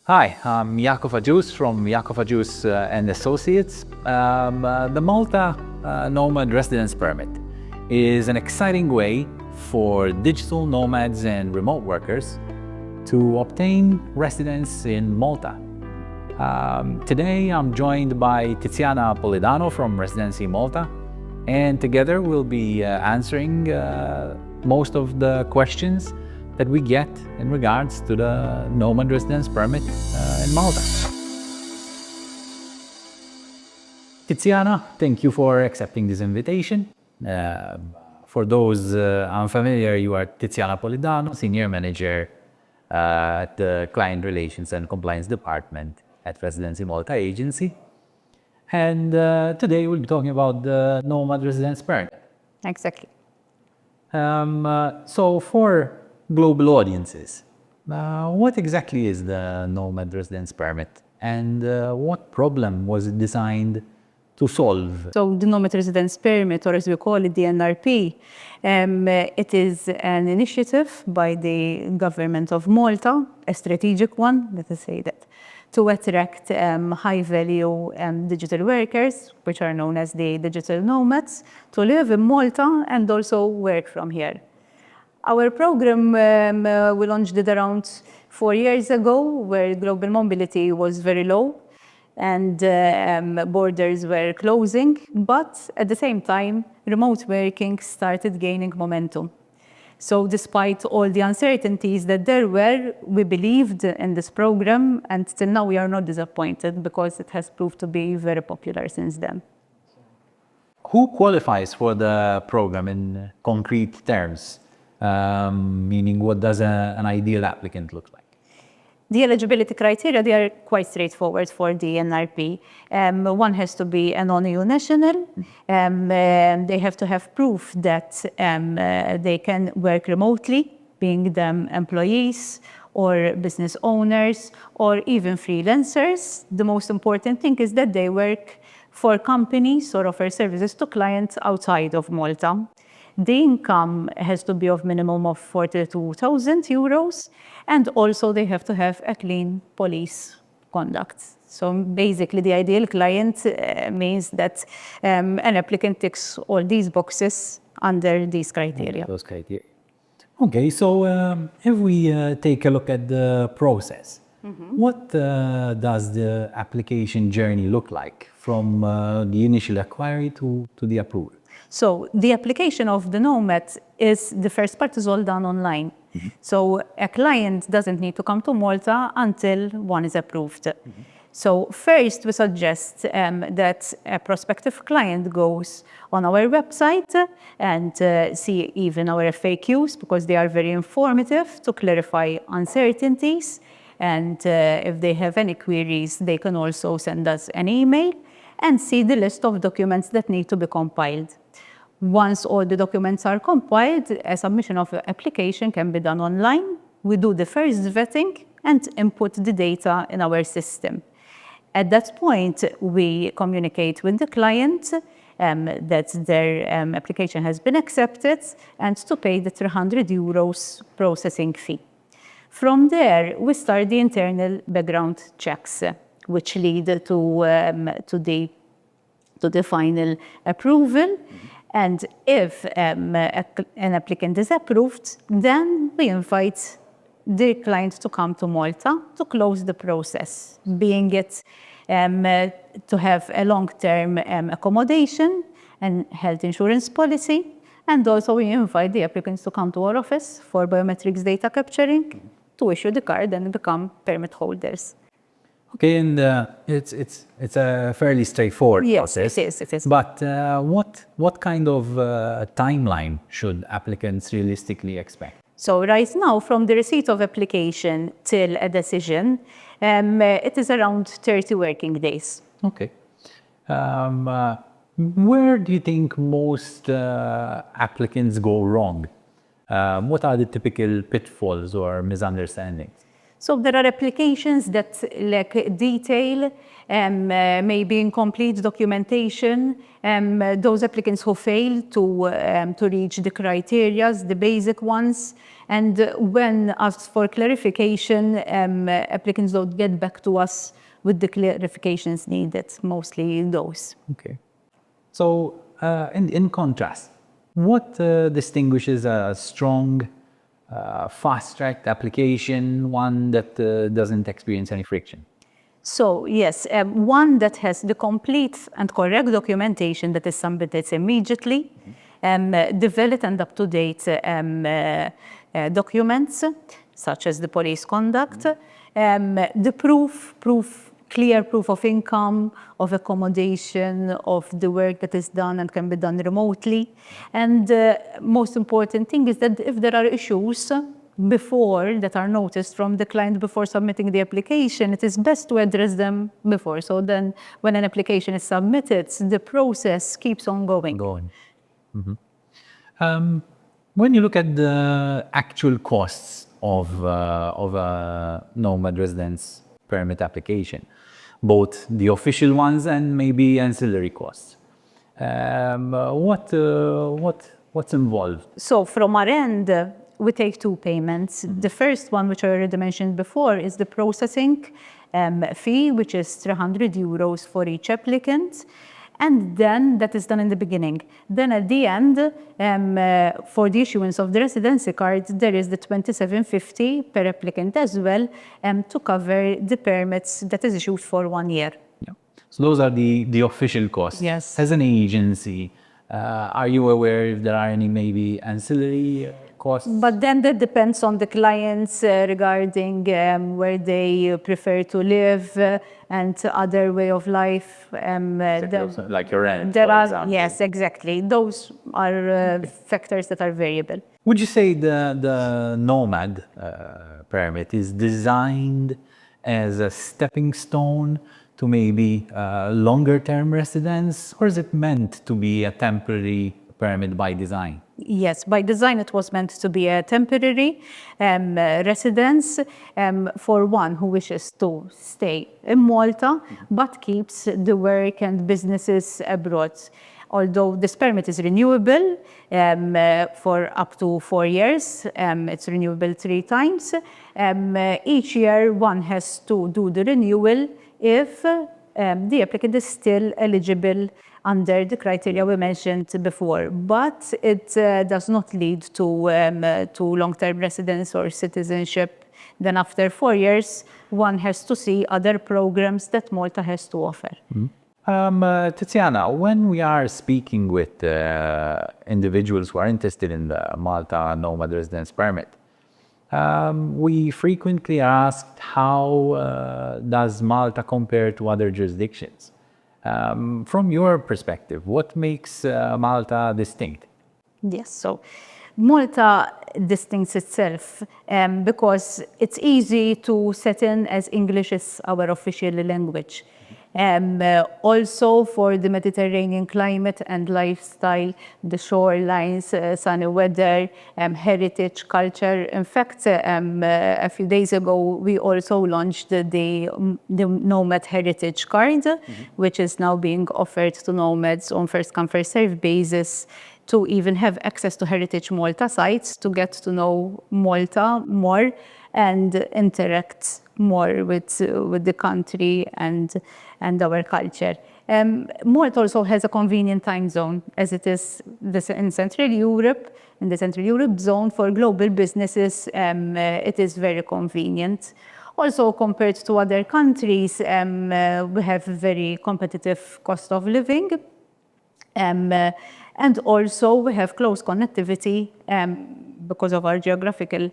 Hi, I'm Jakov Ajus from Jakov Ajus and Associates. The Malta Nomad Residence Permit is an exciting way for digital nomads and remote workers to obtain residence in Malta. Today I'm joined by Tiziana Polidano from Residency Malta, and together we'll be answering most of the questions that we get in regards to the Nomad Residence Permit in Malta. Tiziana, thank you for accepting this invitation. For those unfamiliar, you are Tiziana Polidano, Senior Manager at the Client Relations and Compliance Department at Residency Malta Agency. And today we'll be talking about the Nomad Residence Permit. Exactly. So for global audiences, what exactly is the Nomad Residence Permit, and what problem was it designed to solve? So the Nomad Residence Permit, or as we call it, the NRP, it is an initiative by the government of Malta, a strategic one, let us say that, to attract high-value digital workers, which are known as the digital nomads, to live in Malta and also work from here. Our program, we launched it around 4 years ago, where global mobility was very low and borders were closing, but at the same time, remote working started gaining momentum. So despite all the uncertainties that there were, we believed in this program, and till now we are not disappointed because it has proved to be very popular since then. Who qualifies for the program in concrete terms? Meaning, what does an ideal applicant look like? The eligibility criteria, they are quite straightforward for the NRP. One has to be a non-EU national. They have to have proof that they can work remotely, being them employees or business owners or even freelancers. The most important thing is that they work for companies or offer services to clients outside of Malta. The income has to be of minimum of 42,000 euros, and also they have to have a clean police conduct. So basically the ideal client means that an applicant ticks all these boxes under these criteria. Those criteria. Okay, so if we take a look at the process, what does the application journey look like from the initial inquiry to the approval? So the application of the Nomad is, the first part is all done online. So a client doesn't need to come to Malta until one is approved. So first we suggest that a prospective client goes on our website and see even our FAQs, because they are very informative to clarify uncertainties. And if they have any queries, they can also send us an email and see the list of documents that need to be compiled. Once all the documents are compiled, a submission of the application can be done online. We do the first vetting and input the data in our system. At that point, we communicate with the client that their application has been accepted and to pay the 300 euros processing fee. From there, we start the internal background checks, which lead to the final approval. And if an applicant is approved, then we invite the client to come to Malta to close the process, being it to have a long-term accommodation and health insurance policy. And also we invite the applicants to come to our office for biometrics data capturing, to issue the card and become permit holders. Okay, and it's a fairly straightforward process. Yes, it is. But what kind of timeline should applicants realistically expect? So right now, from the receipt of application till a decision, it is around 30 working days. Okay. Where do you think most applicants go wrong? What are the typical pitfalls or misunderstandings? So there are applications that lack detail, maybe incomplete documentation. Those applicants who fail to reach the criteria, the basic ones, And when asked for clarification, applicants don't get back to us with the clarifications needed, mostly those. Okay. So, in contrast, what distinguishes a strong, fast-tracked application, one that doesn't experience any friction? So yes, one that has the complete and correct documentation that is submitted immediately, the and up-to-date documents, such as the police conduct, the clear proof of income, of accommodation, of the work that is done and can be done remotely. And most important thing is that if there are issues before that are noticed from the client before submitting the application, it is best to address them before. So then when an application is submitted, the process keeps on going. When you look at the actual costs of a nomad residence permit application, both the official ones and maybe ancillary costs, what's involved? So from our end, we take two payments. The first one, which I already mentioned before, is the processing fee, which is 300 euros for each applicant. And then that is done in the beginning. Then at the end, for the issuance of the residency card, there is the 2750 per applicant as well to cover the permits that is issued for 1 year. Yeah. So those are the official costs. Yes. As an agency, are you aware if there are any maybe ancillary costs? But then that depends on the clients regarding where they prefer to live and other way of life. Like your rent, There for are, example. yes, exactly. Those are factors that are variable. Would you say the Nomad permit is designed as a stepping stone to maybe longer term residence, or is it meant to be a temporary permit by design? Yes, by design it was meant to be a temporary residence for one who wishes to stay in Malta but keeps the work and businesses abroad. Although this permit is renewable for up to 4 years, it's renewable 3 times. Each year one has to do the renewal if the applicant is still eligible under the criteria we mentioned before, but it does not lead to long-term residence or citizenship. Then after 4 years, one has to see other programs that Malta has to offer. Tiziana, when we are speaking with individuals who are interested in the Malta Nomad Residence Permit, we frequently asked how does Malta compare to other jurisdictions? From your perspective, what makes Malta distinct? Yes, so Malta distincts itself because it's easy to set in as English is our official language. Also for the Mediterranean climate and lifestyle, the shorelines, sunny weather, heritage, culture. In fact, a few days ago, we also launched the Nomad Heritage Card, which is now being offered to nomads on first-come, first-served basis to even have access to Heritage Malta sites to get to know Malta more and interact more with the country and our culture. Malta also has a convenient time zone, as it is in Central Europe. In the Central Europe zone for global businesses, it is very convenient. Also, compared to other countries, we have very competitive cost of living. And also we have close connectivity because of our geographical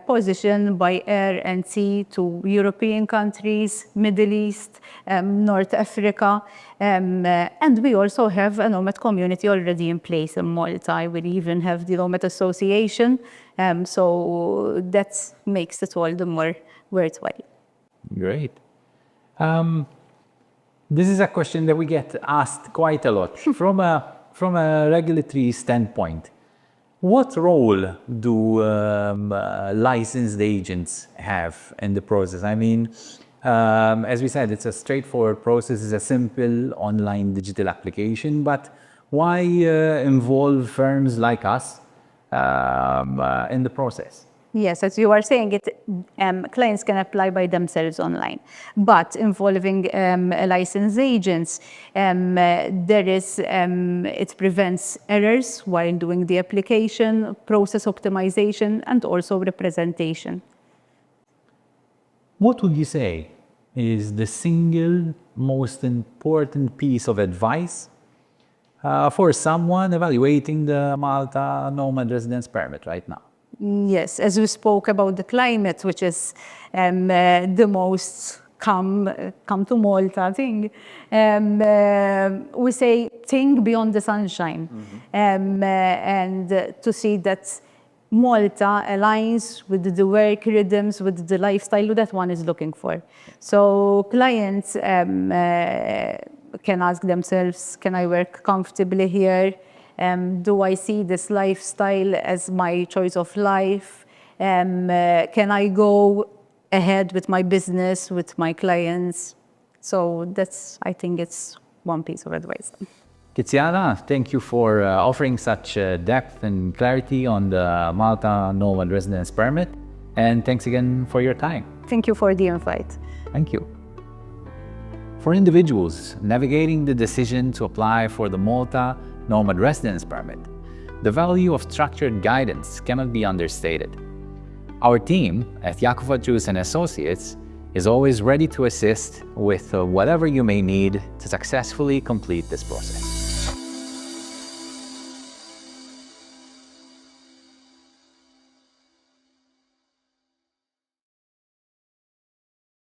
position by air and sea to European countries, Middle East, North Africa. And we also have a nomad community already in place in Malta. We even have the Nomad Association. So that makes it all the more worthwhile. Great. This is a question that we get asked quite a lot. From a regulatory standpoint, what role do licensed agents have in the process? I mean, as we said, it's a straightforward process, it's a simple online digital application, but why involve firms like us in the process? Yes, as you are saying, clients can apply by themselves online, but involving licensed agents, it prevents errors while doing the application, process optimization, and also representation. What would you say is the single most important piece of advice for someone evaluating the Malta Nomad Residence Permit right now? Yes, as we spoke about the climate, which is the most come to Malta thing, we say think beyond the sunshine, and to see that Malta aligns with the work rhythms, with the lifestyle that one is looking for. So clients can ask themselves, can I work comfortably here? Do I see this lifestyle as my choice of life? Can I go ahead with my business, with my clients? So I think it's one piece of advice. Tiziana, thank you for offering such depth and clarity on the Malta Nomad Residence Permit. And thanks again for your time. Thank you for the invite. Thank you. For individuals navigating the decision to apply for the Malta Nomad Residence Permit, the value of structured guidance cannot be understated. Our team at Jakova Juice and Associates is always ready to assist with whatever you may need to successfully complete this process.